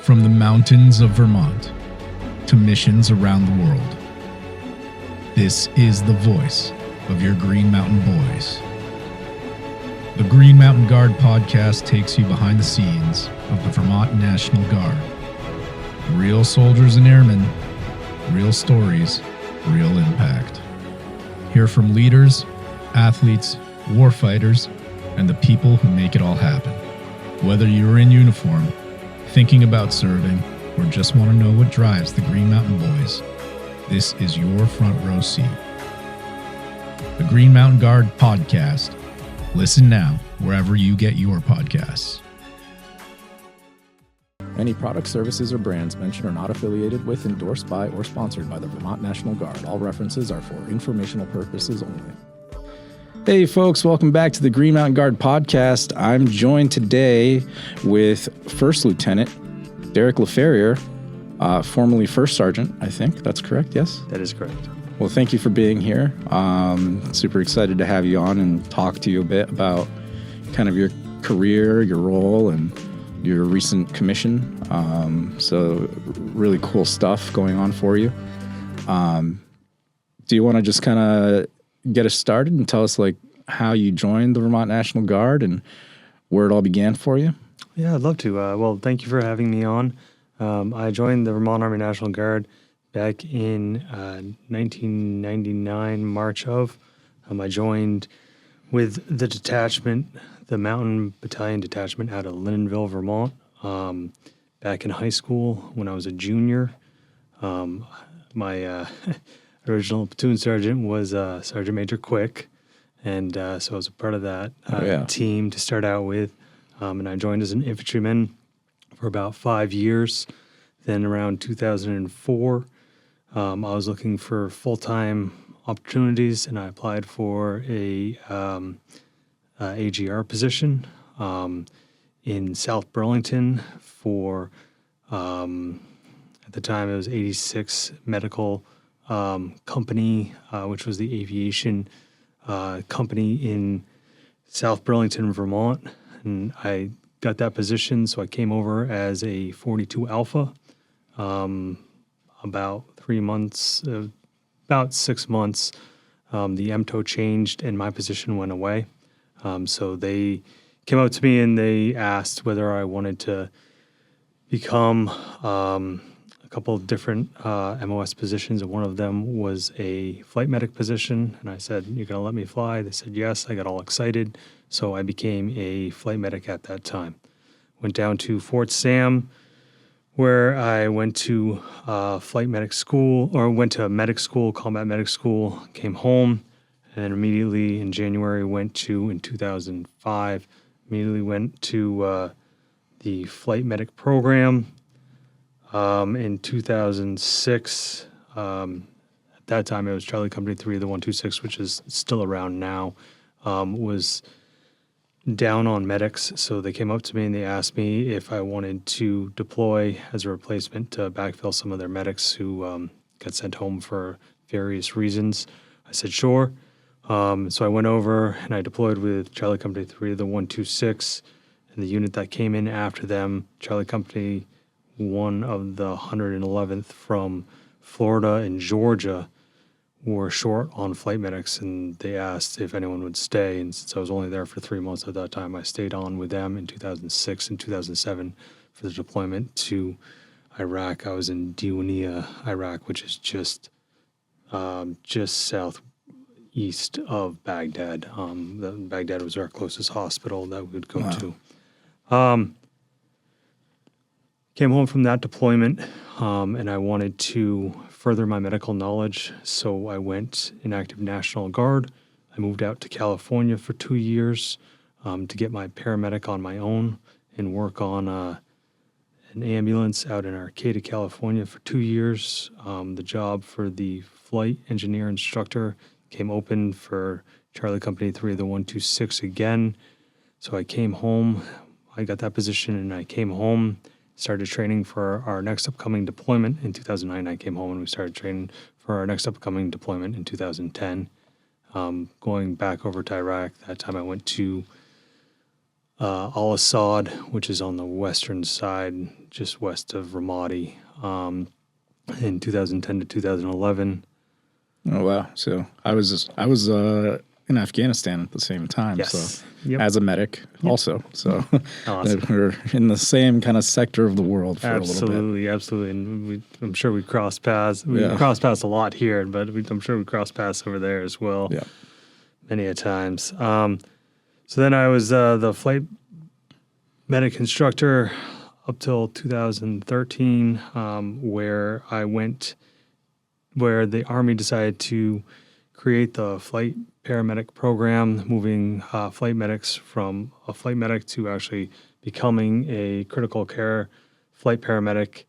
From the mountains of Vermont to missions around the world, this is the voice of your Green Mountain Boys. The Green Mountain Guard podcast takes you behind the scenes of the Vermont National Guard. Real soldiers and airmen, real stories, real impact. Hear from leaders, athletes, warfighters, and the people who make it all happen. Whether you're in uniform, thinking about serving, or just want to know what drives the Green Mountain Boys, this is your front row seat. The Green Mountain Guard podcast. Listen now wherever you get your podcasts. Any products, services, or brands mentioned are not affiliated with, endorsed by, or sponsored by the Vermont National Guard. All references are for informational purposes only. Hey folks, welcome back to the Green Mountain Guard podcast. I'm joined today with First Lieutenant Derek Laferriere, formerly First Sergeant, I think. That's correct, yes? That is correct. Well, thank you for being here. Super excited to have you on and talk to you a bit about kind of your career, your role, and your recent commission. So really cool stuff going on for you. Do you want to just kind of get us started and tell us like how you joined the Vermont National Guard and where it all began for you? Yeah, I'd love to. Well, thank you for having me on. I joined the Vermont Army National Guard back in 1999, March of. I joined with the detachment, the Mountain Battalion Detachment out of Lindenville, Vermont, back in high school when I was a junior. My original platoon sergeant was Sergeant Major Quick, and so I was a part of that team to start out with. And I joined as an infantryman for about 5 years. Then around 2004, I was looking for full-time opportunities, and I applied for a AGR position in South Burlington for, at the time it was 86 Medical Company, which was the aviation company in South Burlington, Vermont. And I got that position, so I came over as a 42 Alpha. About 3 months, about 6 months, the MTO changed and my position went away. So they came up to me and they asked whether I wanted to become a couple of different MOS positions, and one of them was a flight medic position. And I said, "You're going to let me fly?" They said, "Yes." I got all excited. So I became a flight medic at that time. Went down to Fort Sam, where I went to flight medic school, or went to medic school, combat medic school, came home, and immediately in January in 2005, immediately went to the flight medic program. In 2006, at that time it was Charlie Company 3 of the 126, which is still around now, was down on medics. So they came up to me and they asked me if I wanted to deploy as a replacement to backfill some of their medics who got sent home for various reasons. I said, sure. So I went over and I deployed with Charlie Company 3 of the 126, and the unit that came in after them, Charlie Company 1 of the 111th from Florida and Georgia, were short on flight medics, and they asked if anyone would stay. And since I was only there for 3 months at that time, I stayed on with them in 2006 and 2007 for the deployment to Iraq. I was in Diwania, Iraq, which is just southeast of Baghdad. Baghdad was our closest hospital that we would go to. Came home from that deployment, and I wanted to further my medical knowledge, so I went in active National Guard. I moved out to California for 2 years to get my paramedic on my own and work on an ambulance out in Arcata, California for 2 years. The job for the flight engineer instructor came open for Charlie Company 3 of the 126 again. So I came home. I got that position and I came home, started training for our next upcoming deployment. In 2009, I came home and we started training for our next upcoming deployment in 2010. Going back over to Iraq, that time I went to Al-Assad, which is on the western side, just west of Ramadi, in 2010 to 2011. Oh wow! So I was in Afghanistan at the same time. Yes. So Yep. as a medic, also. So Awesome. we're in the same kind of sector of the world for a little bit. Absolutely, absolutely. And I'm sure we crossed paths. We Yeah. crossed paths a lot here, but I'm sure we crossed paths over there as well. Yeah. Many a times. So then I was the flight medic instructor up till 2013, where the Army decided to create the flight paramedic program, moving flight medics from a flight medic to actually becoming a critical care flight paramedic,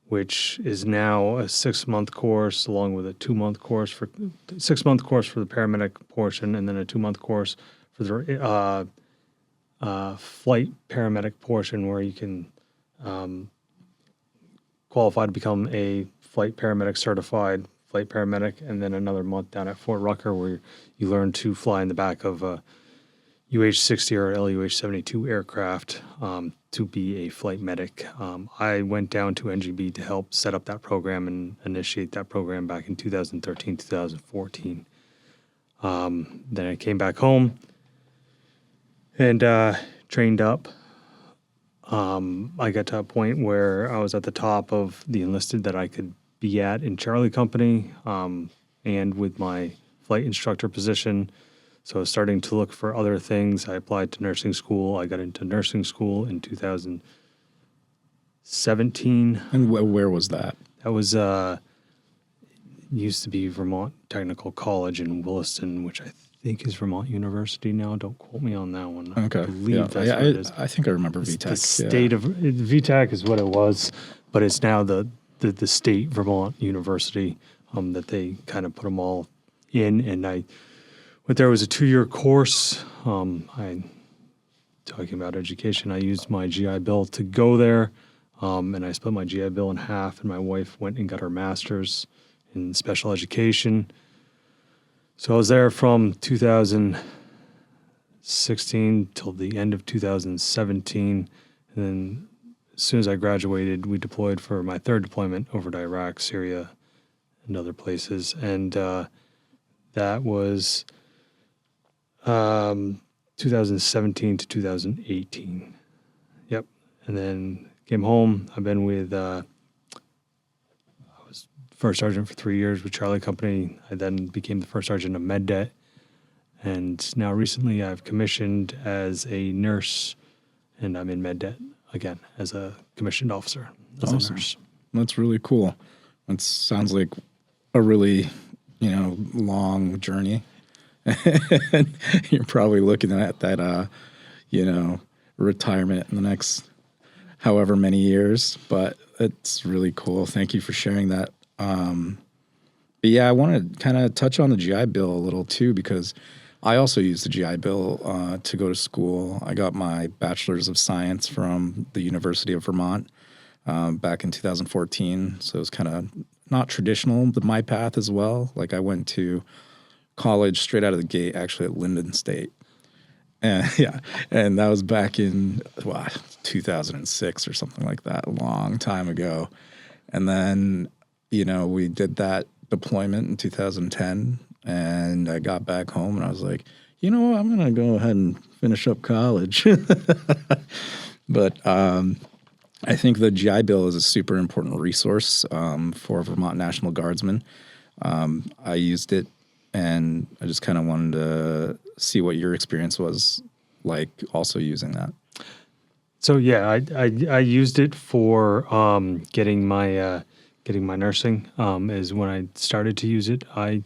which is now a 6-month course, along with a 2-month course for 6-month course for the paramedic portion, and then a 2-month course for the flight paramedic portion, where you can qualify to become a flight paramedic certified flight paramedic, and then another month down at Fort Rucker, where you learn to fly in the back of a UH-60 or LUH-72 aircraft to be a flight medic. I went down to NGB to help set up that program and initiate that program back in 2013, 2014. Then I came back home and trained up. I got to a point where I was at the top of the enlisted that I could be at in Charlie Company, and with my flight instructor position. So I was starting to look for other things. I applied to nursing school. I got into nursing school in 2017. And where was that? That was used to be Vermont Technical College in Williston, which I think is Vermont University now. Don't quote me on that one. Okay. I believe that's what it is. I think I remember It's VTech. the state of VTech is what it was, but it's now the state Vermont University that they kind of put them all in. And I went there. It was a 2-year course. Talking about education, I used my GI Bill to go there, and I split my GI Bill in half. And my wife went and got her master's in special education. So I was there from 2016 till the end of 2017, and then as soon as I graduated, we deployed for my 3rd deployment over to Iraq, Syria, and other places. And that was 2017 to 2018. Yep. And then came home. I've been with, I was first sergeant for 3 years with Charlie Company. I then became the first sergeant of MedDet. And now recently I've commissioned as a nurse, and I'm in MedDet again as a commissioned officer, as a nurse. That's really cool. It sounds like a really, long journey. You're probably looking at that, retirement in the next however many years, but it's really cool. Thank you for sharing that. But yeah, I want to kind of touch on the GI Bill a little too, because I also used the GI Bill to go to school. I got my Bachelor's of Science from the University of Vermont back in 2014. So it was kind of not traditional, but my path as well. Like I went to college straight out of the gate, actually at Lyndon State. And and that was back in 2006 or something like that, a long time ago. And then, we did that deployment in 2010. And I got back home and I was like, I'm going to go ahead and finish up college. But I think the GI Bill is a super important resource for Vermont National Guardsmen. I used it, and I just kind of wanted to see what your experience was like also using that. So yeah, I used it for getting my nursing. Is when I started to use it. I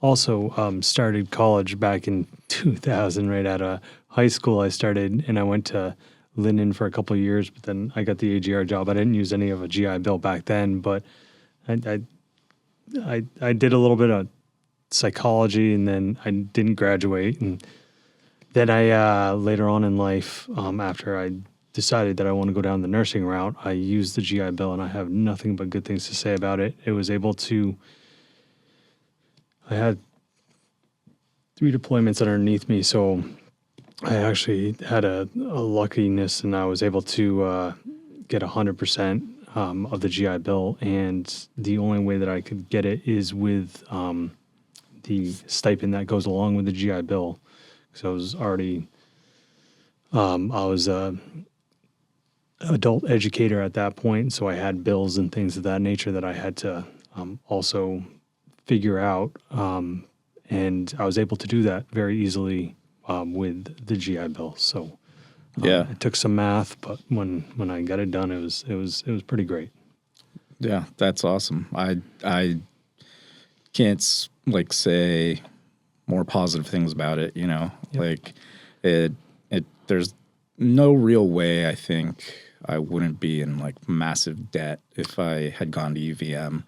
also started college back in 2000, right out of high school. I started, and I went to Lyndon for a couple of years, but then I got the AGR job. I didn't use any of a GI Bill back then, but I did a little bit of psychology, and then I didn't graduate. And then I later on in life, after I decided that I want to go down the nursing route, I used the GI Bill, and I have nothing but good things to say about it. It was able to, I had 3 deployments underneath me, so I actually had a luckiness, and I was able to get 100% of the GI Bill, and the only way that I could get it is with the stipend that goes along with the GI Bill. So I was already, I was a adult educator at that point, so I had bills and things of that nature that I had to also figure out, and I was able to do that very easily with the GI Bill. So Yeah. it took some math, but when I got it done, it was pretty great. Yeah, that's awesome. I can't like say more positive things about it, you know. Yep. Like it there's no real way I think I wouldn't be in like massive debt if I had gone to UVM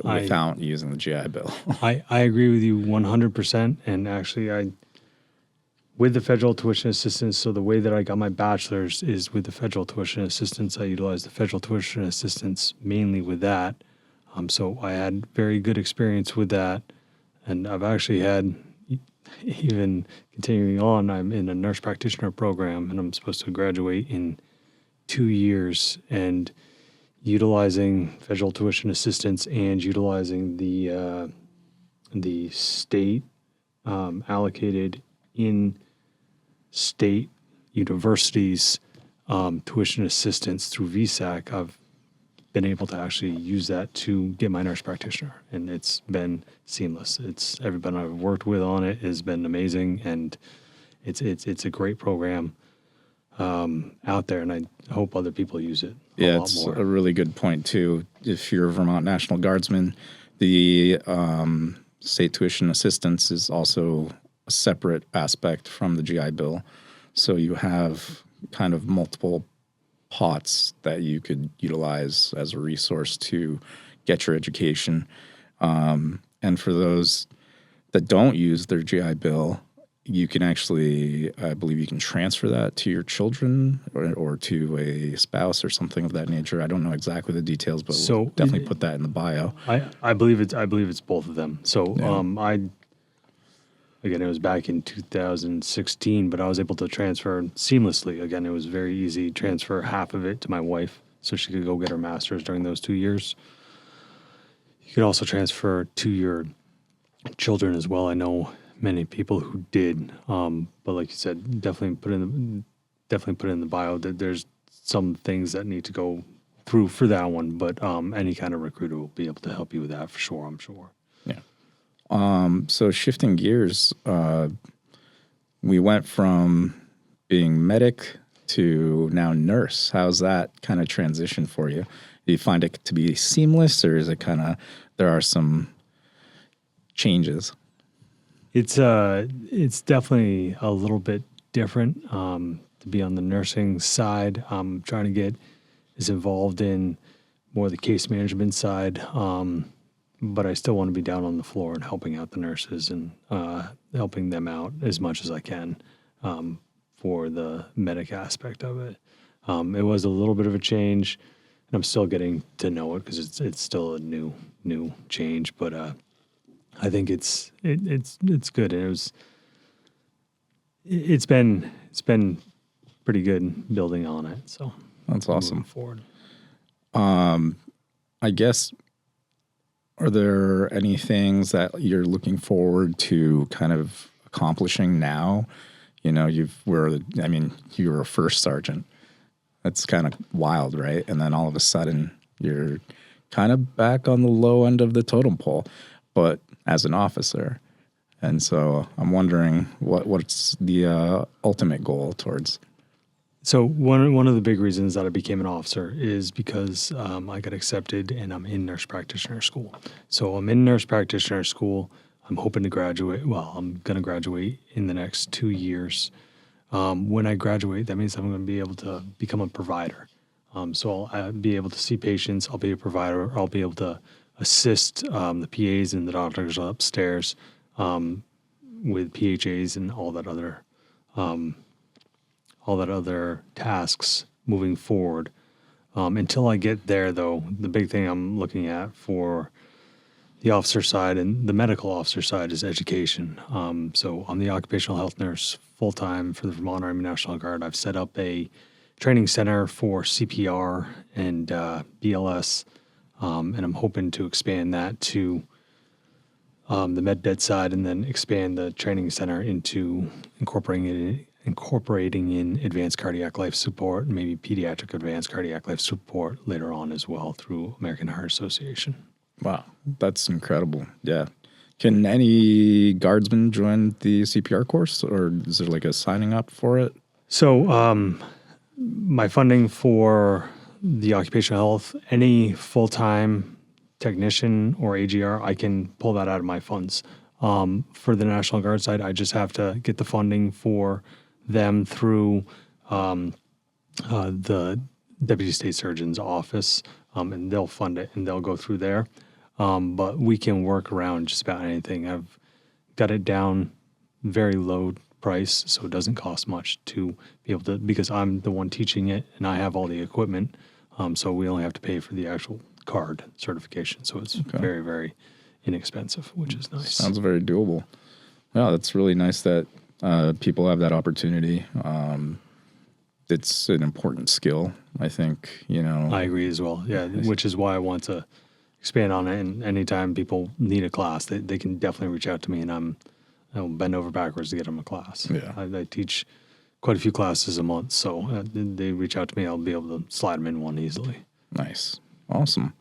without using the GI Bill. I agree with you 100%. And actually, with the federal tuition assistance, so the way that I got my bachelor's is with the federal tuition assistance. I utilized the federal tuition assistance mainly with that. So I had very good experience with that. And I've actually had, even continuing on, I'm in a nurse practitioner program, and I'm supposed to graduate in 2 years, and utilizing federal tuition assistance and utilizing the state allocated in state universities tuition assistance through VSAC. I've been able to actually use that to get my nurse practitioner, and it's been seamless. It's everybody I've worked with on it has been amazing, and it's a great program out there, and I hope other people use it a lot It's more. a really good point too. If you're a Vermont National Guardsman, the state tuition assistance is also a separate aspect from the GI Bill. So you have kind of multiple pots that you could utilize as a resource to get your education. And for those that don't use their GI Bill, you can actually, I believe you can transfer that to your children or to a spouse or something of that nature. I don't know exactly the details, but we'll definitely put that in the bio. I believe it's both of them. So again, it was back in 2016, but I was able to transfer seamlessly. Again, it was very easy. Transfer half of it to my wife so she could go get her master's during those 2 years. You could also transfer to your children as well. I know many people who did, but like you said, definitely put in the bio that there's some things that need to go through for that one. But any kind of recruiter will be able to help you with that for sure. I'm sure. Yeah. So shifting gears, we went from being medic to now nurse. How's that kind of transition for you? Do you find it to be seamless, or is it kind of there are some changes? It's definitely a little bit different to be on the nursing side. I'm trying to get as involved in more the case management side, but I still want to be down on the floor and helping out the nurses and helping them out as much as I can for the medic aspect of it. It was a little bit of a change, and I'm still getting to know it because it's still a new change, but I think it's good, and it's been pretty good building on it. So That's awesome. moving forward. I guess, are there any things that you're looking forward to kind of accomplishing now? You know, you were a first sergeant. That's kind of wild, right? And then all of a sudden you're kind of back on the low end of the totem pole, but as an officer. And so I'm wondering what's the ultimate goal towards. So one of the big reasons that I became an officer is because I got accepted and I'm in nurse practitioner school. So I'm in nurse practitioner school. I'm hoping to graduate. Well, I'm going to graduate in the next 2 years. When I graduate, that means I'm going to be able to become a provider. So I'll be able to see patients. I'll be a provider. I'll be able to assist the PAs and the doctors upstairs with PHAs and all that other tasks moving forward. Until I get there, though, the big thing I'm looking at for the officer side, and the medical officer side is education. So I'm the occupational health nurse full-time for the Vermont Air National Guard. I've set up a training center for CPR and BLS, and I'm hoping to expand that to the med side, and then expand the training center into incorporating in advanced cardiac life support, maybe pediatric advanced cardiac life support later on as well through American Heart Association. Wow, that's incredible. Yeah. Can any guardsman join the CPR course, or is there like a signing up for it? So my funding for the occupational health, any full-time technician or AGR, I can pull that out of my funds. For the National Guard side, I just have to get the funding for them through the Deputy State Surgeon's office, and they'll fund it, and they'll go through there. But we can work around just about anything. I've got it down very low price, so it doesn't cost much to be able to, because I'm the one teaching it and I have all the equipment. So we only have to pay for the actual card certification. So it's very, very inexpensive, which is nice. Sounds very doable. Yeah, that's really nice that people have that opportunity. It's an important skill, I think, I agree as well. Yeah, which is why I want to expand on it. And anytime people need a class, they can definitely reach out to me, and I'll bend over backwards to get them a class. Yeah. I teach quite a few classes a month, so they reach out to me, I'll be able to slide them in one easily. Nice. Awesome.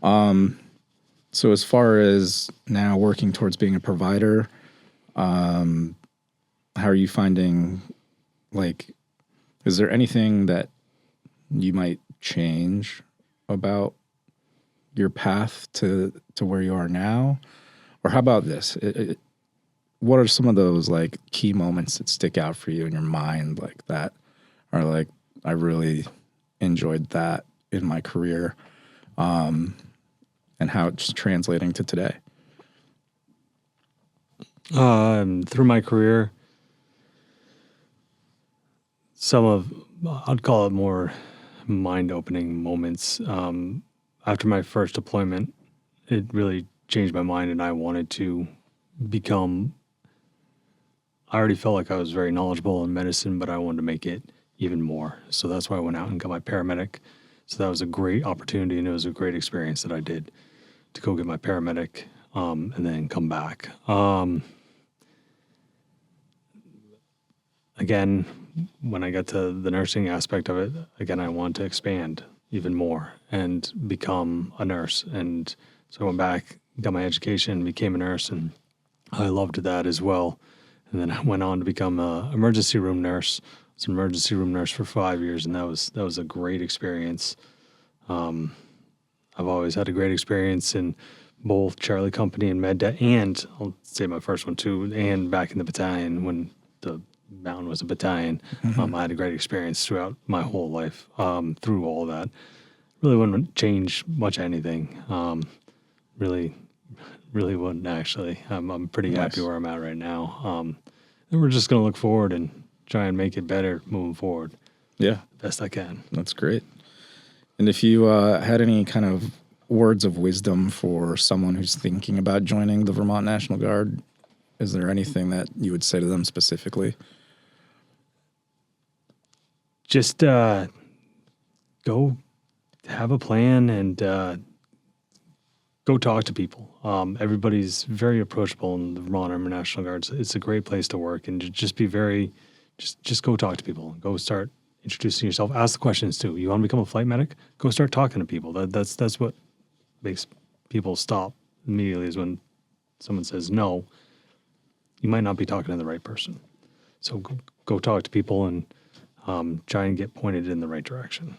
So as far as now working towards being a provider, how are you finding, is there anything that you might change about your path to where you are now? Or how about this? What are some of those key moments that stick out for you in your mind that are I really enjoyed that in my career, and how it's translating to today? Through my career, I'd call it more mind-opening moments. After my first deployment, it really changed my mind, and I wanted to I already felt like I was very knowledgeable in medicine, but I wanted to make it even more. So that's why I went out and got my paramedic. So that was a great opportunity, and it was a great experience that I did to go get my paramedic, and then come back. Again, when I got to the nursing aspect of it, again, I wanted to expand even more and become a nurse. And so I went back, got my education, became a nurse, and I loved that as well. And then I went on to become an emergency room nurse. I was an emergency room nurse for 5 years, and that was a great experience. I've always had a great experience in both Charlie Company and MedDet, and I'll say my first one too, and back in the battalion when the mountain was a battalion. Mm-hmm. I had a great experience throughout my whole life, through all that. Really wouldn't change much anything. Really wouldn't, actually. I'm pretty happy where I'm at right now. And we're just going to look forward and try and make it better moving forward. Yeah. Best I can. That's great. And if you had any kind of words of wisdom for someone who's thinking about joining the Vermont National Guard, is there anything that you would say to them specifically? Just go have a plan and go talk to people. Everybody's very approachable in the Vermont Air National Guard. It's a great place to work, and just go talk to people. Go start introducing yourself. Ask the questions too. You want to become a flight medic? Go start talking to people. That's what makes people stop immediately, is when someone says no. You might not be talking to the right person. So go talk to people and try and get pointed in the right direction.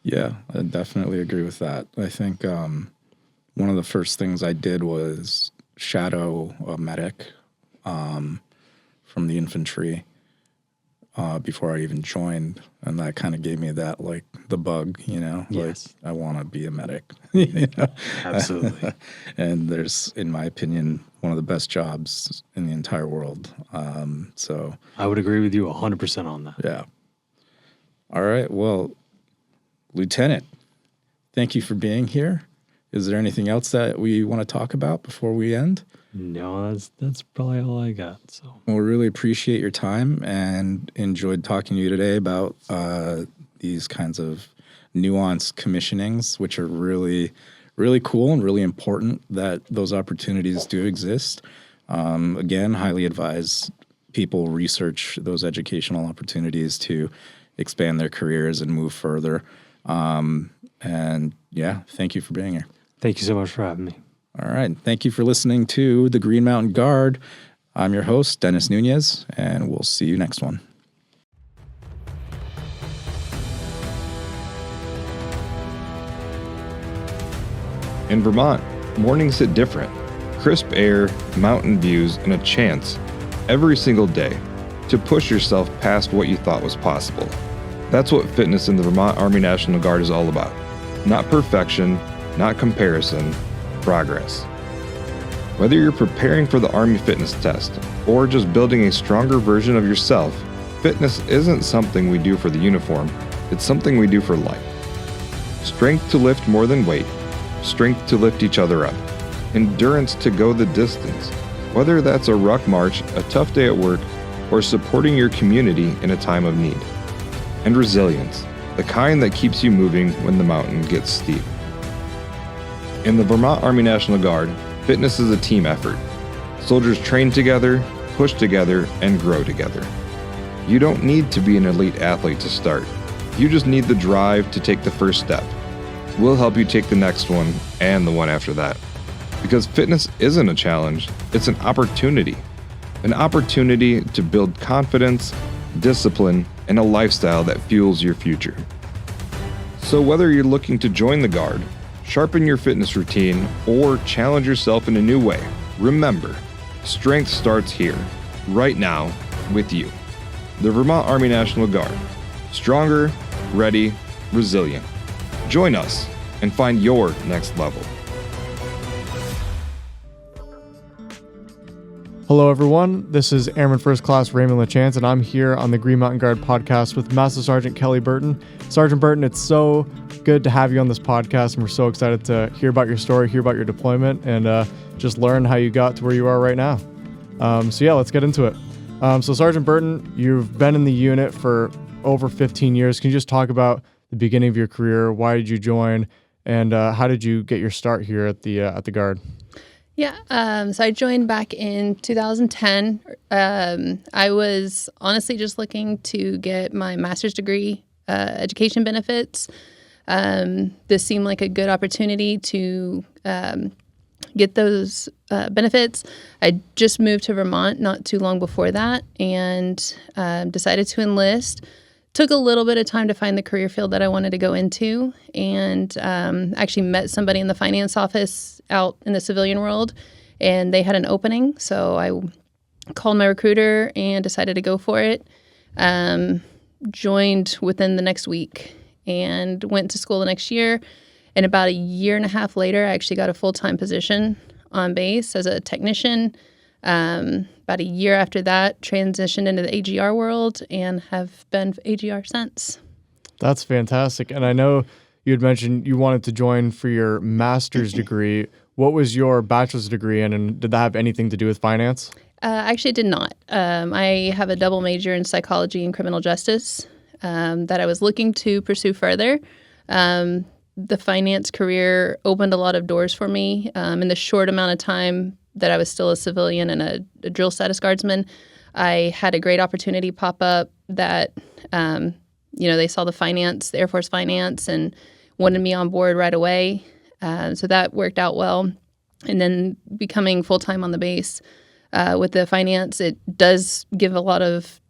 Yeah, I definitely agree with that. I think one of the first things I did was shadow a medic from the infantry before I even joined, and that kind of gave me that the bug, Yes. I want to be a medic. Absolutely. And there's, in my opinion, one of the best jobs in the entire world. So I would agree with you 100% on that. yeah. All right. Well, Lieutenant, thank you for being here. Is there anything else that we want to talk about before we end? No, that's probably all I got. So, well, we really appreciate your time and enjoyed talking to you today about these kinds of nuanced commissionings, which are really, really cool and really important that those opportunities do exist. Again, highly advise people research those educational opportunities to expand their careers and move further. And yeah, thank you for being here. thank you so much for having me. All right. Thank you for listening to the Green Mountain Guard. I'm your host, Dennis Nunez, and we'll see you next one. In Vermont, mornings hit different. Crisp air, mountain views, and a chance every single day to push yourself past what you thought was possible. That's what fitness in the Vermont Army National Guard is all about. Not perfection, not comparison, progress. Whether you're preparing for the Army fitness test or just building a stronger version of yourself, fitness isn't something we do for the uniform, it's something we do for life. Strength to lift more than weight, strength to lift each other up, endurance to go the distance, whether that's a ruck march, a tough day at work, or supporting your community in a time of need. And resilience, the kind that keeps you moving when the mountain gets steep. In the Vermont Army National Guard, fitness is a team effort. Soldiers train together, push together, and grow together. You don't need to be an elite athlete to start. You just need the drive to take the first step. We'll help you take the next one and the one after that. Because fitness isn't a challenge, it's an opportunity. An opportunity to build confidence, discipline, and a lifestyle that fuels your future. So whether you're looking to join the Guard, sharpen your fitness routine, or challenge yourself in a new way, remember, strength starts here, right now, with you. The Vermont Army National Guard. Stronger, ready, resilient. Join us and find your next level. Hello, everyone. This is Airman First Class Raymond LaChance, and I'm here on the Green Mountain Guard podcast with Master Sergeant Kelly Burton. Sergeant Burton, it's so good to have you on this podcast, and we're so excited to hear about your story, hear about your deployment, and just learn how you got to where you are right now. So let's get into it. So Sergeant Burton, you've been in the unit for over 15 years. Can you just talk about the beginning of your career? Why did you join? And how did you get your start here at the Guard? Yeah, so I joined back in 2010. I was honestly just looking to get my master's degree, education benefits. This seemed like a good opportunity to get those benefits. I just moved to Vermont not too long before that and decided to enlist. Took a little bit of time to find the career field that I wanted to go into, and actually met somebody in the finance office out in the civilian world, and they had an opening. So I called my recruiter and decided to go for it. Joined within the next week and went to school the next year. And about a year and a half later, I actually got a full-time position on base as a technician. About a year after that, transitioned into the AGR world and have been AGR since. That's fantastic. And I know you had mentioned you wanted to join for your master's degree. What was your bachelor's degree in, and did that have anything to do with finance? Actually, it did not. I have a double major in psychology and criminal justice that I was looking to pursue further. The finance career opened a lot of doors for me in the short amount of time that I was still a civilian and a drill status guardsman. I had a great opportunity pop up that, they saw the Air Force finance, and wanted me on board right away. So that worked out well. And then becoming full-time on the base with the finance, it does give a lot of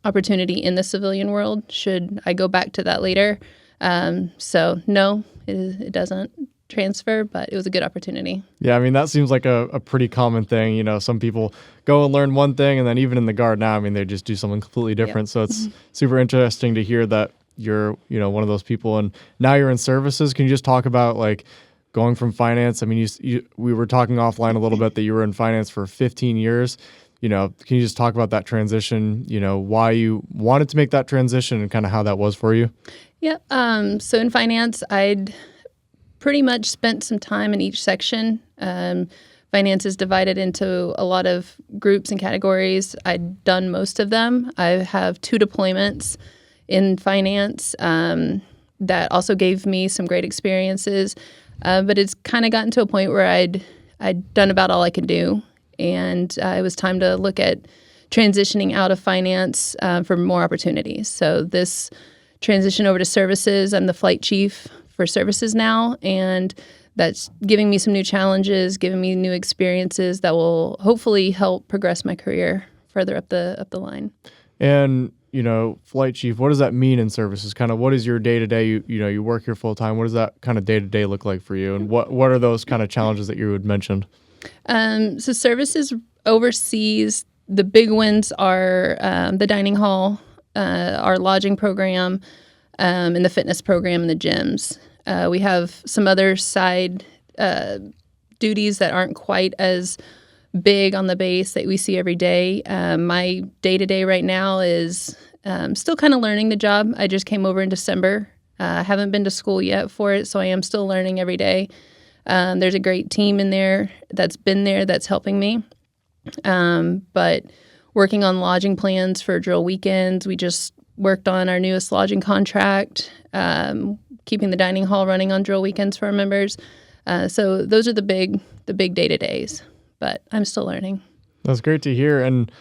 opportunity in the civilian world should I go back to that later. So no, it doesn't transfer, but it was a good opportunity. Yeah, I mean, that seems like a pretty common thing. You know, some people go and learn one thing, and then even in the Guard now, I mean, they just do something completely different. Yep. So it's super interesting to hear that you're, one of those people, and now you're in services. Can you just talk about like going from finance? I mean, we were talking offline a little bit that you were in finance for 15 years. Can you just talk about that transition, why you wanted to make that transition and kind of how that was for you? Yeah. So in finance, I'd pretty much spent some time in each section. Finance is divided into a lot of groups and categories. I'd done most of them. I have 2 deployments in finance that also gave me some great experiences. But it's kind of gotten to a point where I'd done about all I could do. And it was time to look at transitioning out of finance for more opportunities. So this transition over to services, I'm the flight chief for services now, and that's giving me some new challenges, giving me new experiences that will hopefully help progress my career further up the line. And, flight chief, what does that mean in services? Kind of what is your day-to-day? You work here full-time. What does that kind of day-to-day look like for you? And what are those kind of challenges that you had mentioned? So services oversees, the big ones are the dining hall, our lodging program, and the fitness program and the gyms. We have some other side duties that aren't quite as big on the base that we see every day. My day-to-day right now is still kind of learning the job. I just came over in December. I haven't been to school yet for it, so I am still learning every day. There's a great team in there that's been there that's helping me. But working on lodging plans for drill weekends, we just worked on our newest lodging contract, keeping the dining hall running on drill weekends for our members. So those are the big day-to-days, but I'm still learning. That's great to hear. And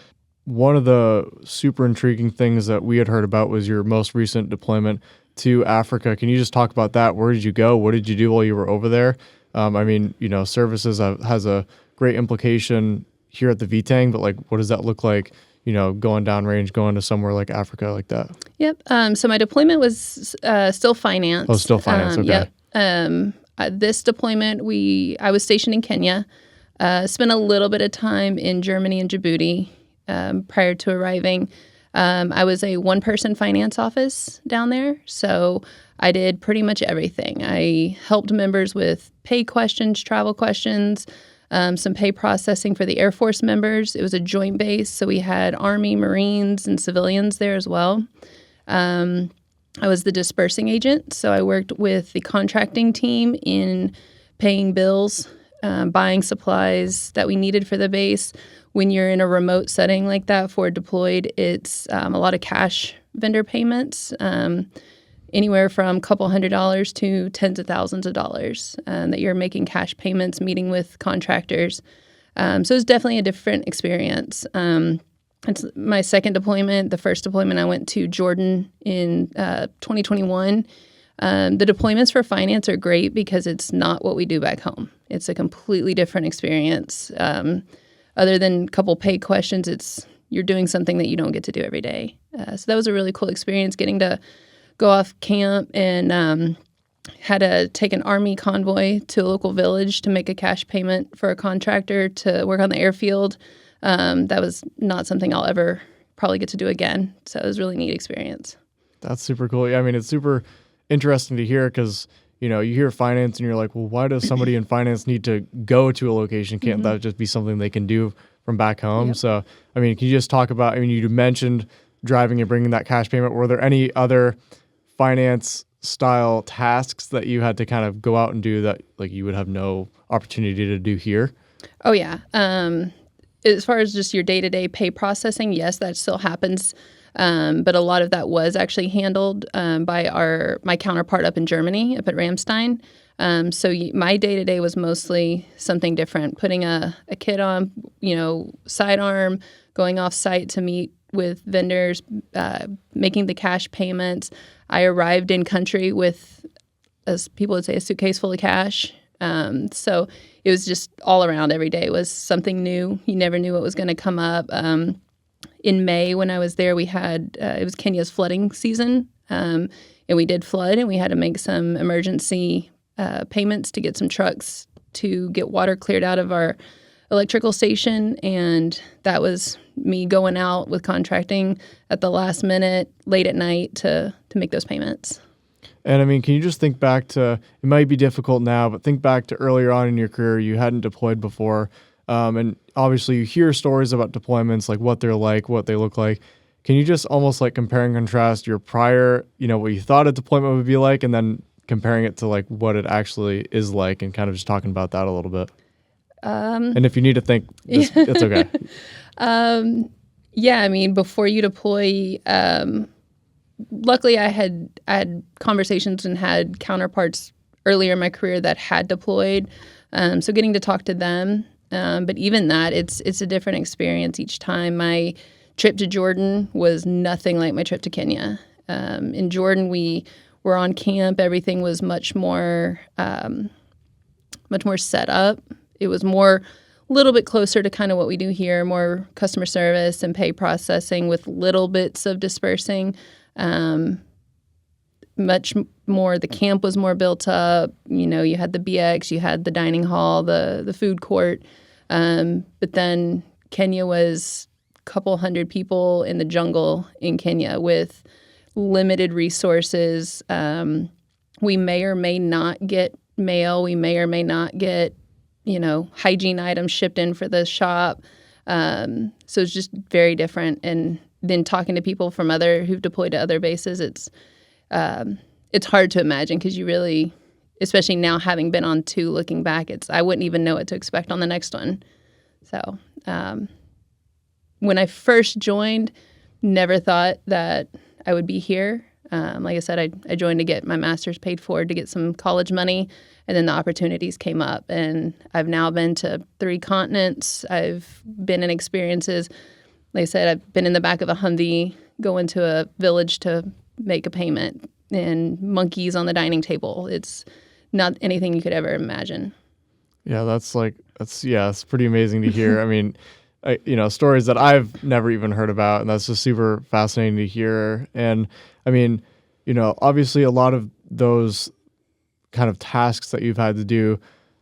one of the super intriguing things that we had heard about was your most recent deployment to Africa. Can you just talk about that? Where did you go? What did you do while you were over there? Services has a great implication here at the VTANG, but what does that look like, going downrange, going to somewhere like Africa like that? Yep. So my deployment was still finance. Oh, still finance. Okay. Yep. This deployment, I was stationed in Kenya, spent a little bit of time in Germany and Djibouti prior to arriving. I was a one-person finance office down there, so I did pretty much everything. I helped members with pay questions, travel questions, some pay processing for the Air Force members. It was a joint base, so we had Army, Marines, and civilians there as well. I was the dispersing agent, so I worked with the contracting team in paying bills, buying supplies that we needed for the base. When you're in a remote setting like that for deployed, it's a lot of cash vendor payments, anywhere from a couple $100s to tens of thousands of dollars that you're making cash payments, meeting with contractors. So it's definitely a different experience. It's my second deployment. The first deployment I went to Jordan in 2021. The deployments for finance are great because it's not what we do back home. It's a completely different experience. Other than a couple pay questions, you're doing something that you don't get to do every day. So that was a really cool experience, getting to go off camp and had to take an Army convoy to a local village to make a cash payment for a contractor to work on the airfield. That was not something I'll ever probably get to do again. So it was a really neat experience. That's super cool. I mean, it's super interesting to hear because, you hear finance and you're like, well, why does somebody in finance need to go to a location? Can't that just be something they can do from back home? Yep. So, can you just talk about, you mentioned driving and bringing that cash payment. Were there any other finance style tasks that you had to kind of go out and do that you would have no opportunity to do here? Oh, yeah. As far as just your day-to-day pay processing, yes, that still happens. But a lot of that was actually handled by my counterpart up in Germany, up at Ramstein. So my day-to-day was mostly something different, putting a kit on, sidearm, going off-site to meet with vendors, making the cash payments. I arrived in country with, as people would say, a suitcase full of cash. So it was just all around every day was something new. You never knew what was going to come up. In May when I was there, we had, it was Kenya's flooding season, and we did flood, and we had to make some emergency payments to get some trucks to get water cleared out of our electrical station, and that was me going out with contracting at the last minute, late at night, to make those payments. And can you just think back to, it might be difficult now, but think back to earlier on in your career, you hadn't deployed before. And obviously you hear stories about deployments, like what they're like, what they look like. Can you just almost compare and contrast your prior, what you thought a deployment would be like, and then comparing it to like what it actually is like, and kind of just talking about that a little bit. And if you need to think, it's okay. Yeah, I mean, before you deploy, luckily I had conversations and had counterparts earlier in my career that had deployed. So getting to talk to them, but even that, it's a different experience each time. My trip to Jordan was nothing like my trip to Kenya. In Jordan, we were on camp. Everything was much more set up. It was a little bit closer to kind of what we do here, more customer service and pay processing with little bits of dispersing. Much more, the camp was more built up. You had the BX, you had the dining hall, the food court. But then Kenya was a couple hundred people in the jungle in Kenya with limited resources. We may or may not get mail. We may or may not get, hygiene items shipped in for the shop. So it's just very different. And then talking to people from who've deployed to other bases, it's hard to imagine because you really, especially now having been on 2, looking back, I wouldn't even know what to expect on the next one. So when I first joined, never thought that I would be here. Like I said, I joined to get my master's paid for, to get some college money, and then the opportunities came up. And I've now been to 3 continents. I've been in experiences. Like I said, I've been in the back of a Humvee, going to a village to make a payment, and monkeys on the dining table. It's not anything you could ever imagine. Yeah, it's pretty amazing to hear. I mean, stories that I've never even heard about, and that's just super fascinating to hear. And I mean, obviously a lot of those kind of tasks that you've had to do,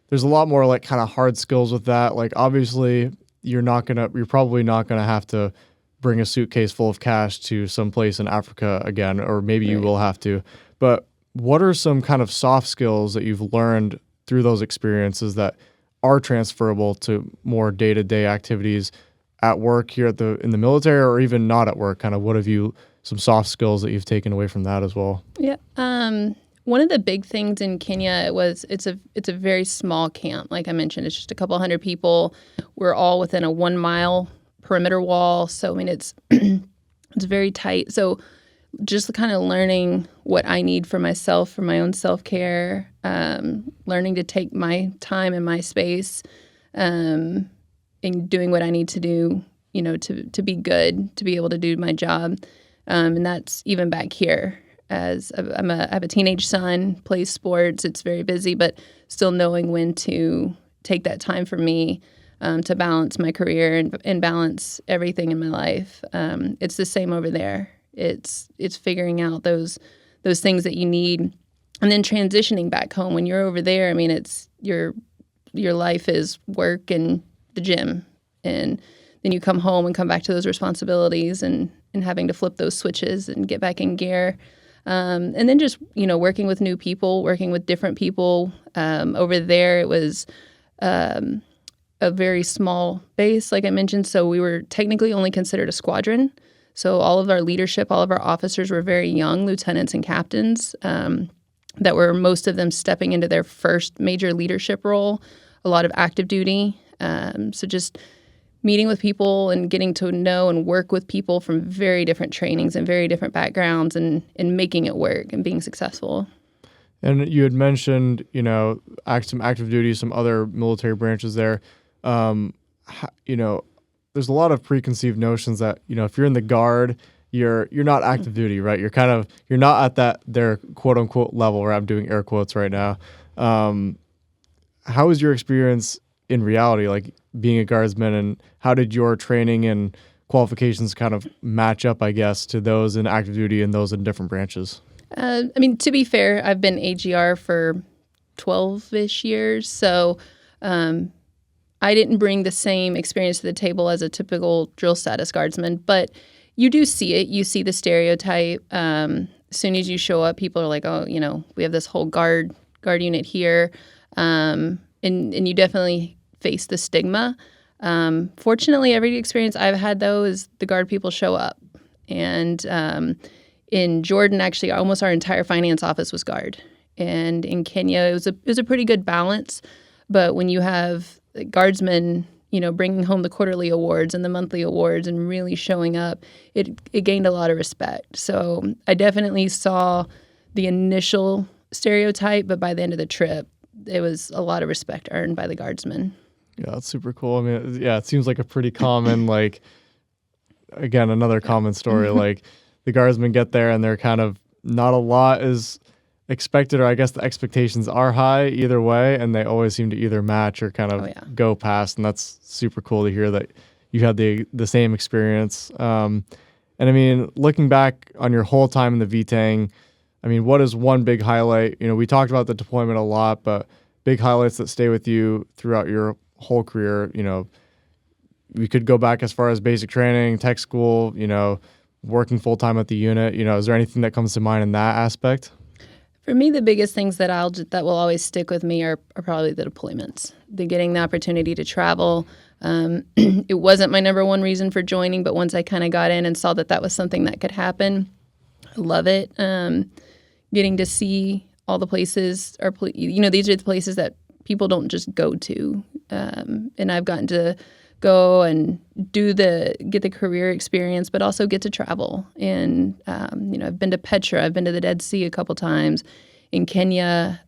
there's a lot more like kind of hard skills with that. Like obviously you're probably not gonna have to bring a suitcase full of cash to some place in Africa again, or maybe you will have to. But what are some kind of soft skills that you've learned through those experiences that are transferable to more day-to-day activities at work here in the military, or even not at work? Kind of some soft skills that you've taken away from that as well? Yeah. One of the big things in Kenya it's a very small camp. Like I mentioned, it's just a couple hundred people. We're all within a 1 mile perimeter wall. So I mean, it's very tight. So just kind of learning what I need for myself, for my own self-care, learning to take my time and my space, and doing what I need to do, to be good, to be able to do my job. And that's even back here. I have a teenage son, plays sports. It's very busy, but still knowing when to take that time for me, to balance my career and balance everything in my life. It's the same over there. It's figuring out those things that you need, and then transitioning back home. When you're over there, I mean, it's your life is work and the gym, and then you come home and come back to those responsibilities and having to flip those switches and get back in gear. And then just, working with new people, working with different people. Over there, it was a very small base, like I mentioned. So we were technically only considered a squadron. So all of our leadership, all of our officers were very young, lieutenants and captains, that were most of them stepping into their first major leadership role, a lot of active duty. So just meeting with people and getting to know and work with people from very different trainings and very different backgrounds, and making it work and being successful. And you had mentioned, some active duty, some other military branches there. There's a lot of preconceived notions that, if you're in the Guard, you're not active duty, right? You're not at their quote unquote level, where I'm doing air quotes right now. How was your experience in reality, like being a Guardsman, and how did your training and qualifications kind of match up, I guess, to those in active duty and those in different branches? To be fair, I've been AGR for 12-ish years, so I didn't bring the same experience to the table as a typical drill status Guardsman, but you do see it. You see the stereotype. As soon as you show up, people are like, oh, we have this whole guard unit here, and you definitely face the stigma. Fortunately, every experience I've had, though, is the Guard people show up. And in Jordan, actually, almost our entire finance office was Guard. And in Kenya, it was a pretty good balance. But when you have guardsmen, bringing home the quarterly awards and the monthly awards and really showing up, it gained a lot of respect. So I definitely saw the initial stereotype, but by the end of the trip, it was a lot of respect earned by the guardsmen. Yeah, that's super cool. I mean, yeah, it seems like a pretty common, like, again, another common story. Like, the guardsmen get there and they're kind of, not a lot is expected, or I guess the expectations are high either way, and they always seem to either match or kind of go past. And that's super cool to hear that you had the same experience. And I mean, looking back on your whole time in the VTANG, I mean, what is one big highlight? We talked about the deployment a lot, but big highlights that stay with you throughout your whole career. We could go back as far as basic training, tech school, working full time at the unit. Is there anything that comes to mind in that aspect? For me, the biggest things that will always stick with me are probably the deployments. Getting the opportunity to travel. It wasn't my number one reason for joining, but once I kind of got in and saw that was something that could happen, I love it. Getting to see all the places, these are the places that people don't just go to. And I've gotten to go and get the career experience, but also get to travel. And, I've been to Petra, I've been to the Dead Sea a couple times. In Kenya,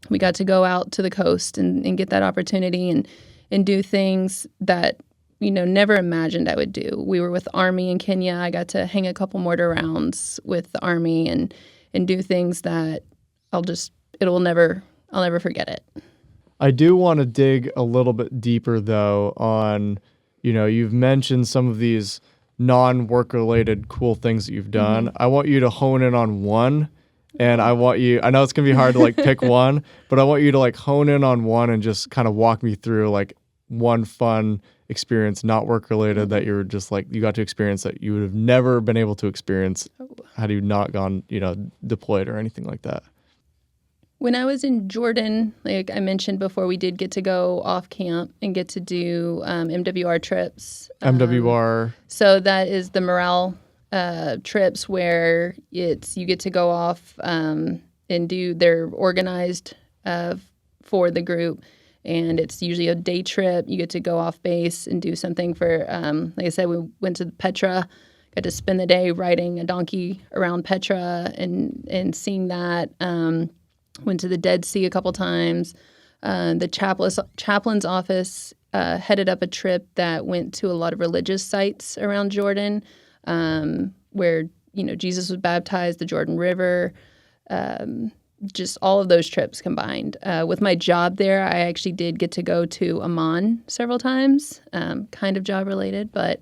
we got to go out to the coast and get that opportunity and do things that, never imagined I would do. We were with the Army in Kenya. I got to hang a couple mortar rounds with the Army and do things that I'll never forget it. I do want to dig a little bit deeper, though, on, you've mentioned some of these non-work related cool things that you've done. I want you to hone in on one, and I know it's going to be hard to pick one, but I want you to hone in on one and just kind of walk me through one fun experience, not work related, that you're just you got to experience that you would have never been able to experience had you not gone, deployed or anything like that. When I was in Jordan, like I mentioned before, we did get to go off camp and get to do MWR trips. MWR. So that is the morale trips where you get to go off and they're organized for the group. And it's usually a day trip. You get to go off base and do something for, like I said, we went to Petra, got to spend the day riding a donkey around Petra and seeing that. Went to the Dead Sea a couple times. The chaplain's office headed up a trip that went to a lot of religious sites around Jordan, where Jesus was baptized, the Jordan River, just all of those trips combined. With my job there, I actually did get to go to Amman several times, kind of job related, but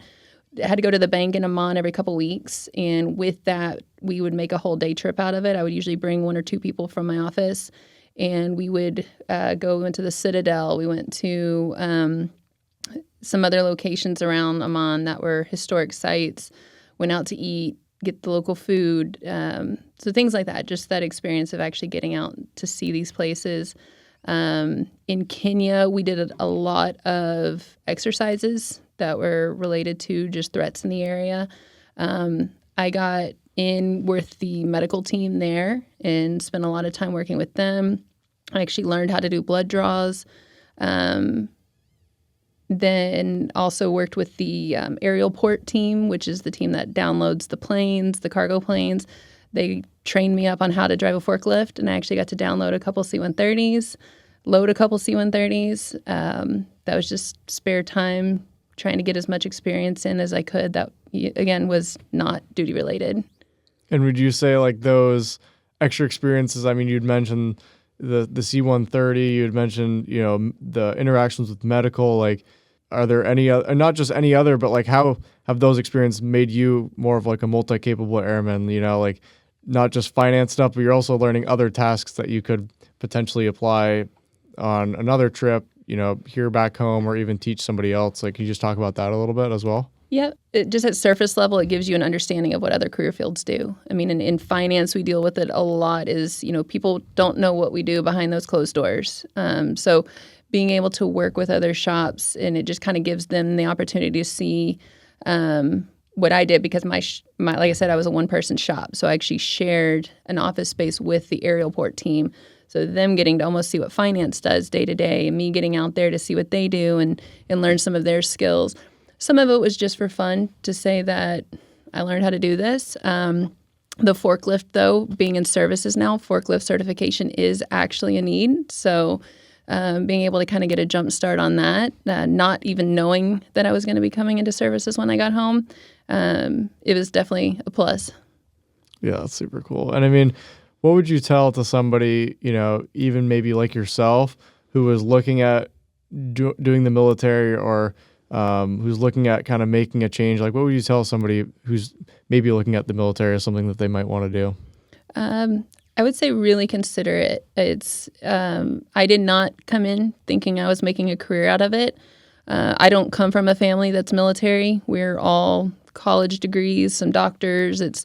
I had to go to the bank in Amman every couple weeks. And with that, we would make a whole day trip out of it. I would usually bring one or two people from my office, and we would go into the Citadel. We went to some other locations around Amman that were historic sites, went out to eat, get the local food. So things like that, just that experience of actually getting out to see these places. In Kenya, we did a lot of exercises that were related to just threats in the area. I got in with the medical team there and spent a lot of time working with them. I actually learned how to do blood draws. Then also worked with the aerial port team, which is the team that downloads the planes, the cargo planes. They trained me up on how to drive a forklift, and I actually got to download a couple C-130s, load a couple C-130s. That was just spare time, trying to get as much experience in as I could. That, again, was not duty related. And would you say those extra experiences, I mean, you'd mentioned the C-130, you'd mentioned, the interactions with medical, are there any other, not just any other, but how have those experiences made you more of a multi-capable airman, not just finance stuff, but you're also learning other tasks that you could potentially apply on another trip, here back home, or even teach somebody else? Can you just talk about that a little bit as well? Yeah, just at surface level, it gives you an understanding of what other career fields do. I mean, in finance, we deal with it a lot is, people don't know what we do behind those closed doors. So being able to work with other shops, and it just kind of gives them the opportunity to see what I did, because my like I said, I was a one-person shop, so I actually shared an office space with the aerial port team. So them getting to almost see what finance does day to day, and me getting out there to see what they do and learn some of their skills. Some of it was just for fun, to say that I learned how to do this. The forklift, though, being in services now, forklift certification is actually a need. So being able to kind of get a jump start on that, not even knowing that I was going to be coming into services when I got home, it was definitely a plus. Yeah, that's super cool. And I mean, what would you tell to somebody, even maybe like yourself, who was looking at doing the military, or who's looking at kind of making a change? Like, what would you tell somebody who's maybe looking at the military as something that they might want to do? I would say really consider it. It's I did not come in thinking I was making a career out of it. I don't come from a family that's military. We're all college degrees, some doctors. It's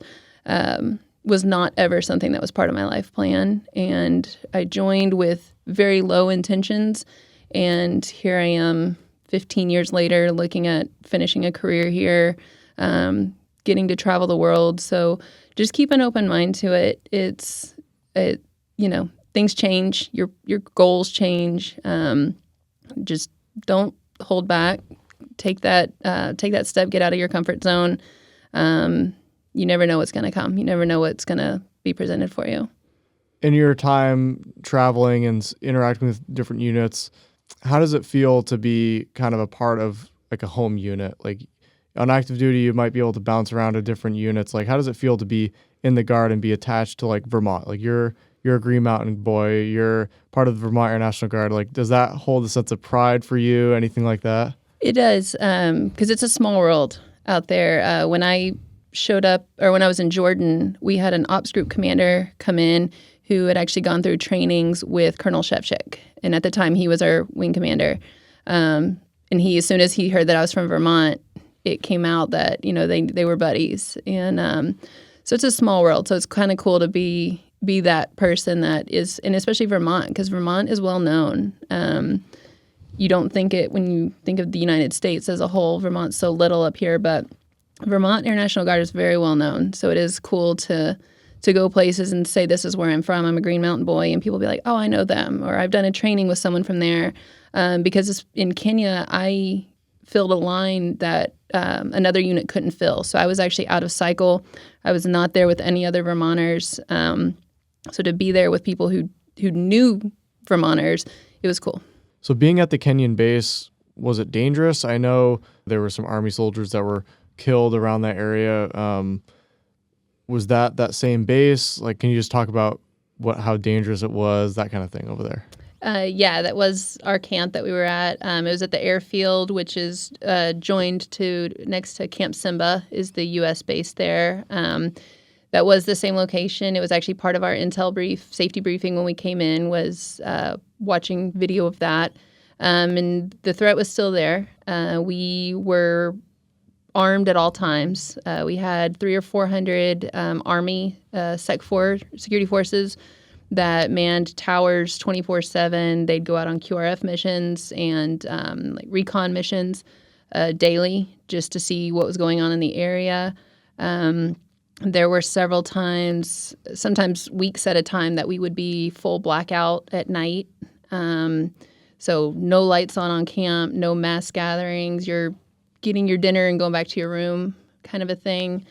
was not ever something that was part of my life plan. And I joined with very low intentions. And here I am 15 years later, looking at finishing a career here, getting to travel the world. So just keep an open mind to it. Things change, your goals change. Just don't hold back. Take that step, get out of your comfort zone. You never know what's going to come. You never know what's going to be presented for you. In your time traveling and interacting with different units, how does it feel to be kind of a part of like a home unit? Like on active duty, you might be able to bounce around to different units. Like, how does it feel to be in the Guard and be attached to like Vermont? Like you're a Green Mountain boy, you're part of the Vermont Air National Guard. Like, does that hold a sense of pride for you? Anything like that? It does, because it's a small world out there. When I showed up, or when I was in Jordan, we had an ops group commander come in who had actually gone through trainings with Colonel Shevchik. And at the time, he was our wing commander. And as soon as he heard that I was from Vermont, it came out that, they were buddies. And so it's a small world. So it's kind of cool to be that person that is, and especially Vermont, because Vermont is well known. You don't think it when you think of the United States as a whole. Vermont's so little up here, but Vermont Air National Guard is very well known. So it is cool to go places and say, this is where I'm from. I'm a Green Mountain boy. And people be like, oh, I know them. Or I've done a training with someone from there. Because in Kenya, I filled a line that another unit couldn't fill. So I was actually out of cycle. I was not there with any other Vermonters. So to be there with people who knew Vermonters, it was cool. So being at the Kenyan base, was it dangerous? I know there were some Army soldiers that were killed around that area. Was that same base? Like, can you just talk about how dangerous it was, that kind of thing over there? Yeah, that was our camp that we were at. It was at the airfield, which is joined next to Camp Simba is the U.S. base there. That was the same location. It was actually part of our intel safety briefing when we came in, was watching video of that. And the threat was still there. We were armed at all times. We had 300 or 400 Army Sec 4 security forces that manned towers 24/7. They'd go out on QRF missions and recon missions daily just to see what was going on in the area. There were several times, sometimes weeks at a time, that we would be full blackout at night. So no lights on camp, no mass gatherings. You're getting your dinner and going back to your room kind of a thing.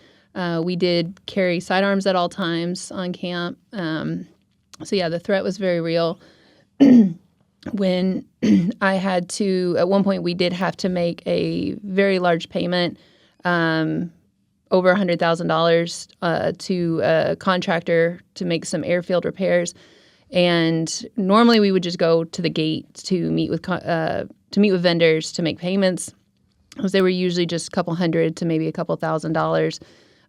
We did carry sidearms at all times on camp. So yeah, the threat was very real. When I had to, at one point we did have to make a very large payment, over $100,000 to a contractor to make some airfield repairs. And normally we would just go to the gate to meet with vendors to make payments, because they were usually just a couple hundred to maybe a couple $1,000s.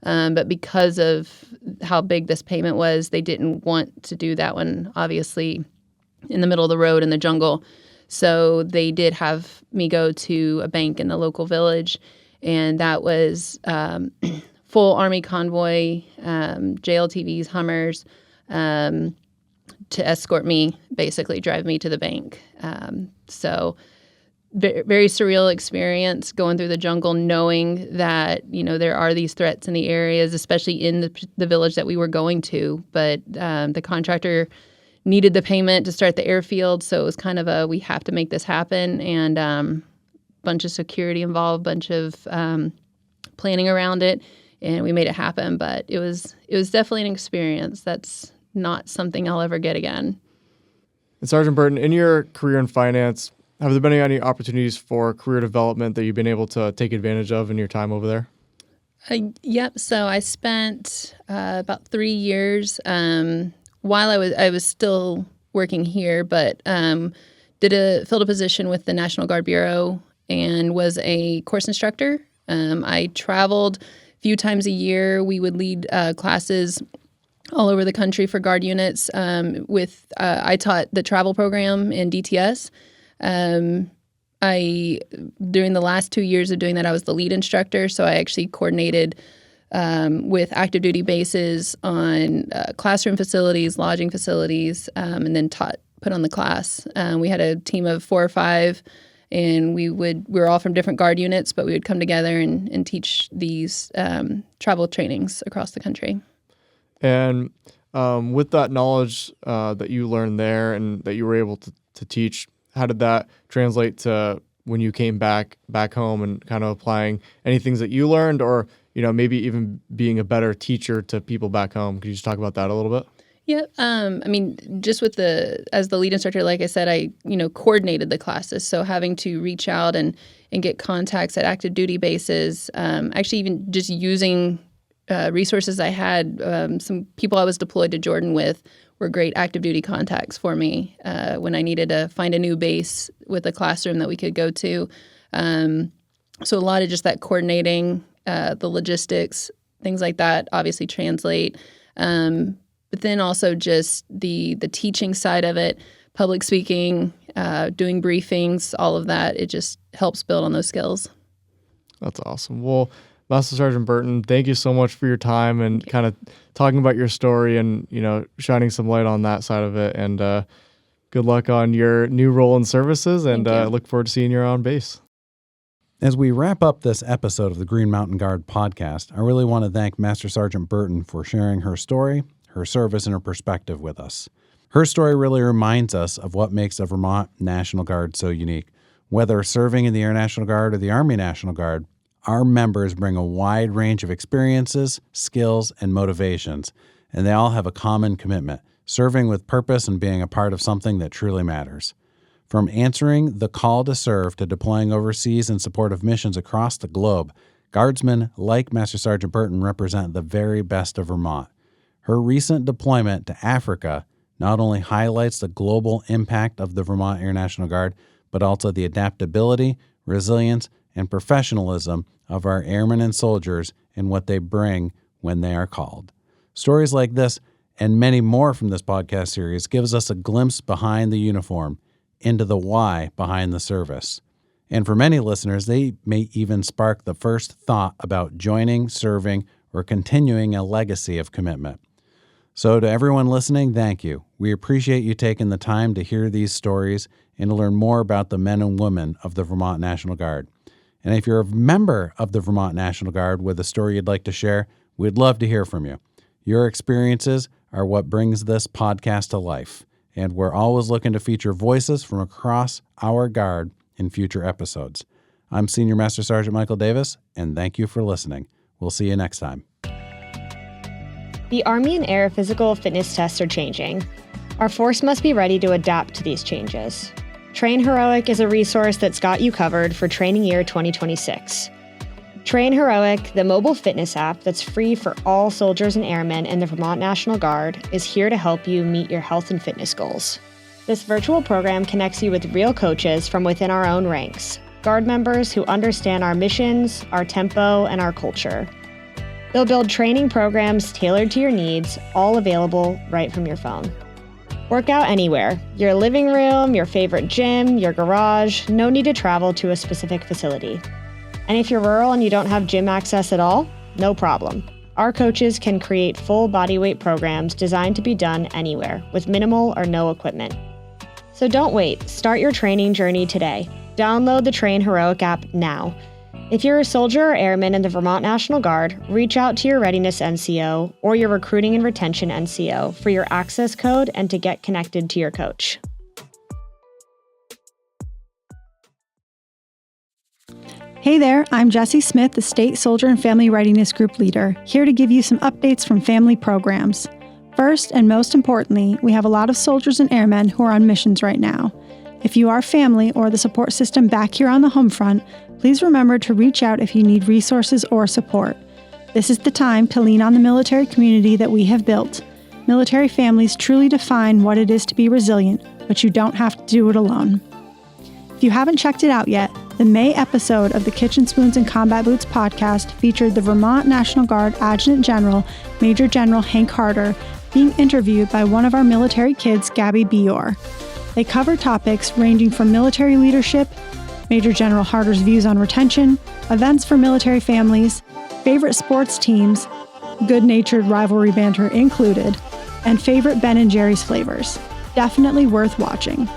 But because of how big this payment was, they didn't want to do that one, obviously, in the middle of the road in the jungle. So they did have me go to a bank in the local village, and that was full Army convoy, JLTVs, Hummers, to escort me, basically drive me to the bank. So very surreal experience going through the jungle, knowing that, there are these threats in the areas, especially in the village that we were going to. But the contractor needed the payment to start the airfield. So it was kind of we have to make this happen. And bunch of security involved, bunch of planning around it. And we made it happen. But it was definitely an experience that's not something I'll ever get again. And Sergeant Burton, in your career in finance, have there been any opportunities for career development that you've been able to take advantage of in your time over there? Yep. So I spent about 3 years while I was still working here, but filled a position with the National Guard Bureau and was a course instructor. I traveled a few times a year. We would lead classes all over the country for Guard units. I taught the travel program in DTS. During the last 2 years of doing that, I was the lead instructor. So I actually coordinated with active duty bases on classroom facilities, lodging facilities, and then put on the class. We had a team of 4 or 5, and we were all from different Guard units, but we would come together and teach these travel trainings across the country. And with that knowledge that you learned there and that you were able to teach, how did that translate to when you came back home and kind of applying any things that you learned, or maybe even being a better teacher to people back home? Could you just talk about that a little bit? Yeah. Just as the lead instructor, like I said, I coordinated the classes. So having to reach out and get contacts at active duty bases, actually even just using resources I had. Some people I was deployed to Jordan with were great active duty contacts for me when I needed to find a new base with a classroom that we could go to. So a lot of just that coordinating, the logistics, things like that obviously translate. But then also just the teaching side of it, public speaking, doing briefings, all of that, it just helps build on those skills. That's awesome. Well, Master Sergeant Burton, thank you so much for your time and kind of talking about your story and, shining some light on that side of it. And good luck on your new role in services, and look forward to seeing you on base. As we wrap up this episode of the Green Mountain Guard podcast, I really want to thank Master Sergeant Burton for sharing her story, her service, and her perspective with us. Her story really reminds us of what makes the Vermont National Guard so unique. Whether serving in the Air National Guard or the Army National Guard, our members bring a wide range of experiences, skills, and motivations, and they all have a common commitment, serving with purpose and being a part of something that truly matters. From answering the call to serve to deploying overseas in support of missions across the globe, Guardsmen like Master Sergeant Burton represent the very best of Vermont. Her recent deployment to Africa not only highlights the global impact of the Vermont Air National Guard, but also the adaptability, resilience, and professionalism of our airmen and soldiers and what they bring when they are called. Stories like this and many more from this podcast series gives us a glimpse behind the uniform, into the why behind the service. And for many listeners, they may even spark the first thought about joining, serving, or continuing a legacy of commitment. So to everyone listening, thank you. We appreciate you taking the time to hear these stories and to learn more about the men and women of the Vermont National Guard. And if you're a member of the Vermont National Guard with a story you'd like to share, we'd love to hear from you. Your experiences are what brings this podcast to life, and we're always looking to feature voices from across our Guard in future episodes. I'm Senior Master Sergeant Michael Davis, and thank you for listening. We'll see you next time. The Army and Air physical fitness tests are changing. Our force must be ready to adapt to these changes. Train Heroic is a resource that's got you covered for training year 2026. Train Heroic, the mobile fitness app that's free for all soldiers and airmen in the Vermont National Guard, is here to help you meet your health and fitness goals. This virtual program connects you with real coaches from within our own ranks, Guard members who understand our missions, our tempo, and our culture. They'll build training programs tailored to your needs, all available right from your phone. Work out anywhere, your living room, your favorite gym, your garage, no need to travel to a specific facility. And if you're rural and you don't have gym access at all, no problem. Our coaches can create full bodyweight programs designed to be done anywhere with minimal or no equipment. So don't wait, start your training journey today. Download the Train Heroic app now. If you're a soldier or airman in the Vermont National Guard, reach out to your Readiness NCO or your Recruiting and Retention NCO for your access code and to get connected to your coach. Hey there, I'm Jessie Smith, the State Soldier and Family Readiness Group Leader, here to give you some updates from family programs. First, and most importantly, we have a lot of soldiers and airmen who are on missions right now. If you are family or the support system back here on the home front, please remember to reach out if you need resources or support. This is the time to lean on the military community that we have built. Military families truly define what it is to be resilient, but you don't have to do it alone. If you haven't checked it out yet, the May episode of the Kitchen Spoons and Combat Boots podcast featured the Vermont National Guard Adjutant General, Major General Hank Harder, being interviewed by one of our military kids, Gabby Bior. They cover topics ranging from military leadership, Major General Harder's views on retention, events for military families, favorite sports teams, good-natured rivalry banter included, and favorite Ben & Jerry's flavors. Definitely worth watching.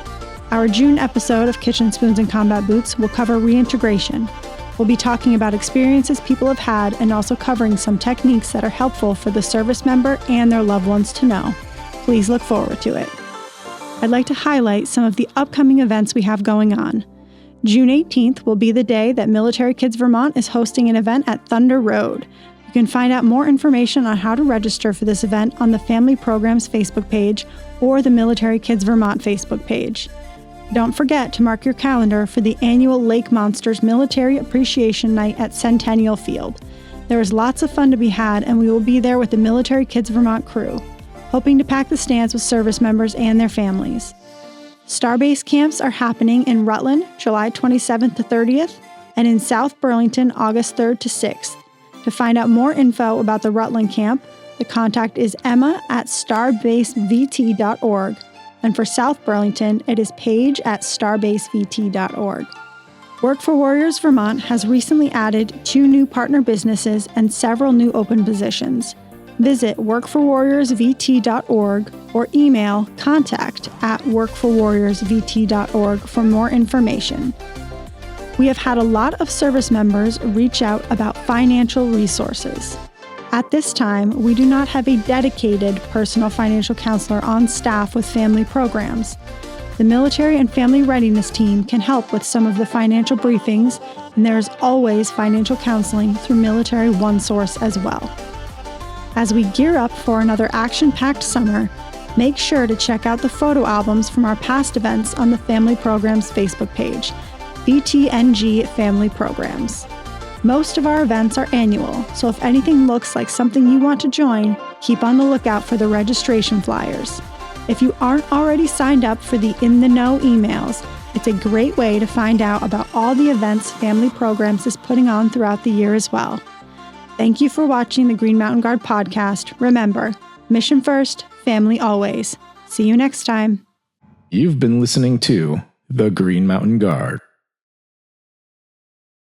Our June episode of Kitchen Spoons and Combat Boots will cover reintegration. We'll be talking about experiences people have had and also covering some techniques that are helpful for the service member and their loved ones to know. Please look forward to it. I'd like to highlight some of the upcoming events we have going on. June 18th will be the day that Military Kids Vermont is hosting an event at Thunder Road. You can find out more information on how to register for this event on the Family Programs Facebook page or the Military Kids Vermont Facebook page. Don't forget to mark your calendar for the annual Lake Monsters Military Appreciation Night at Centennial Field. There is lots of fun to be had, and we will be there with the Military Kids Vermont crew, hoping to pack the stands with service members and their families. Starbase camps are happening in Rutland, July 27th to 30th, and in South Burlington, August 3rd to 6th. To find out more info about the Rutland camp, the contact is emma@starbasevt.org, and for South Burlington, it is paige@starbasevt.org. Work for Warriors Vermont has recently added 2 new partner businesses and several new open positions. Visit workforwarriorsvt.org or email contact@workforwarriorsvt.org for more information. We have had a lot of service members reach out about financial resources. At this time, we do not have a dedicated personal financial counselor on staff with family programs. The Military and Family Readiness team can help with some of the financial briefings, and there is always financial counseling through Military OneSource as well. As we gear up for another action-packed summer, make sure to check out the photo albums from our past events on the Family Programs Facebook page, VTNG Family Programs. Most of our events are annual, so if anything looks like something you want to join, keep on the lookout for the registration flyers. If you aren't already signed up for the In the Know emails, it's a great way to find out about all the events Family Programs is putting on throughout the year as well. Thank you for watching the Green Mountain Guard podcast. Remember, mission first, family always. See you next time. You've been listening to the Green Mountain Guard.